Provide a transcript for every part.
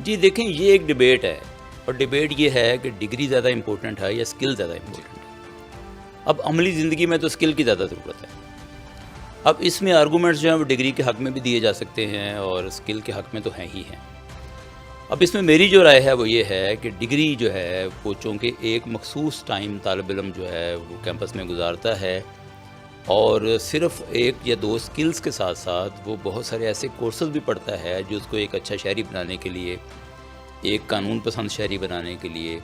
جی دیکھیں، یہ ایک ڈیبیٹ ہے، اور ڈیبیٹ یہ ہے کہ ڈگری زیادہ امپورٹنٹ ہے یا اسکل زیادہ امپورٹنٹ ہے۔ اب عملی زندگی میں تو اسکل کی زیادہ ضرورت ہے۔ اب اس میں آرگومنٹس جو ہیں وہ ڈگری کے حق میں بھی دیے جا سکتے ہیں اور اسکل کے حق میں تو ہیں ہی ہیں۔ اب اس میں میری جو رائے ہے وہ یہ ہے کہ ڈگری جو ہے وہ چونکہ ایک مخصوص ٹائم طالب علم جو ہے وہ کیمپس میں گزارتا ہے، اور صرف ایک یا دو سکلز کے ساتھ ساتھ وہ بہت سارے ایسے کورسز بھی پڑھتا ہے جو اس کو ایک اچھا شہری بنانے کے لیے، ایک قانون پسند شہری بنانے کے لیے،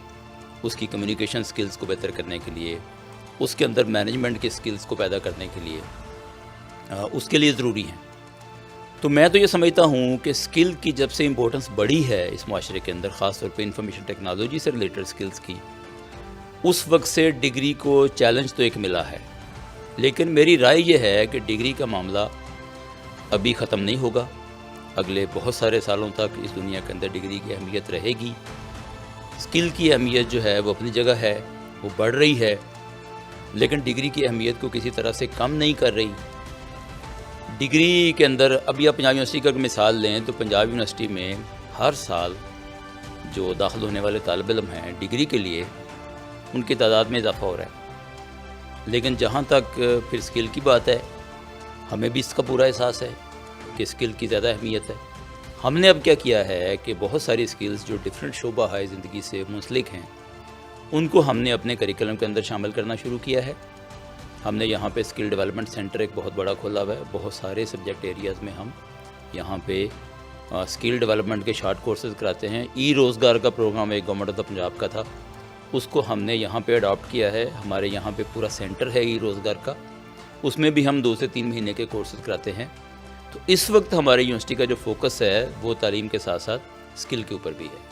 اس کی کمیونیکیشن سکلز کو بہتر کرنے کے لیے، اس کے اندر مینجمنٹ کے سکلز کو پیدا کرنے کے لیے اس کے لیے ضروری ہیں۔ تو میں تو یہ سمجھتا ہوں کہ سکل کی جب سے امپورٹنس بڑھی ہے اس معاشرے کے اندر، خاص طور پہ انفارمیشن ٹیکنالوجی سے ریلیٹڈ سکلز کی، اس وقت سے ڈگری کو چیلنج تو ایک ملا ہے۔ لیکن میری رائے یہ ہے کہ ڈگری کا معاملہ ابھی ختم نہیں ہوگا، اگلے بہت سارے سالوں تک اس دنیا کے اندر ڈگری کی اہمیت رہے گی۔ سکل کی اہمیت جو ہے وہ اپنی جگہ ہے، وہ بڑھ رہی ہے، لیکن ڈگری کی اہمیت کو کسی طرح سے کم نہیں کر رہی۔ ڈگری کے اندر اب یا پنجاب یونیورسٹی کا مثال لیں تو پنجاب یونیورسٹی میں ہر سال جو داخل ہونے والے طالب علم ہیں ڈگری کے لیے، ان کی تعداد میں اضافہ ہو رہا ہے۔ لیکن جہاں تک پھر سکل کی بات ہے، ہمیں بھی اس کا پورا احساس ہے کہ سکل کی زیادہ اہمیت ہے۔ ہم نے اب کیا کیا ہے کہ بہت ساری سکلز جو ڈیفرنٹ شعبہ ہے زندگی سے منسلک ہیں، ان کو ہم نے اپنے کریکلم کے اندر شامل کرنا شروع کیا ہے۔ ہم نے یہاں پہ اسکل ڈیولپمنٹ سینٹر ایک بہت بڑا کھولا ہوا ہے، بہت سارے سبجیکٹ ایریاز میں ہم یہاں پہ اسکل ڈیولپمنٹ کے شارٹ کورسز کراتے ہیں۔ ای روزگار کا پروگرام ایک گورنمنٹ آف دا پنجاب کا تھا، اس کو ہم نے یہاں پہ اڈاپٹ کیا ہے۔ ہمارے یہاں پہ پورا سینٹر ہے ای روزگار کا، اس میں بھی ہم 2 سے 3 مہینے کے کورسز کراتے ہیں۔ تو اس وقت ہماری یونیورسٹی کا جو فوکس ہے وہ تعلیم کے ساتھ ساتھ اسکل کے اوپر بھی ہے۔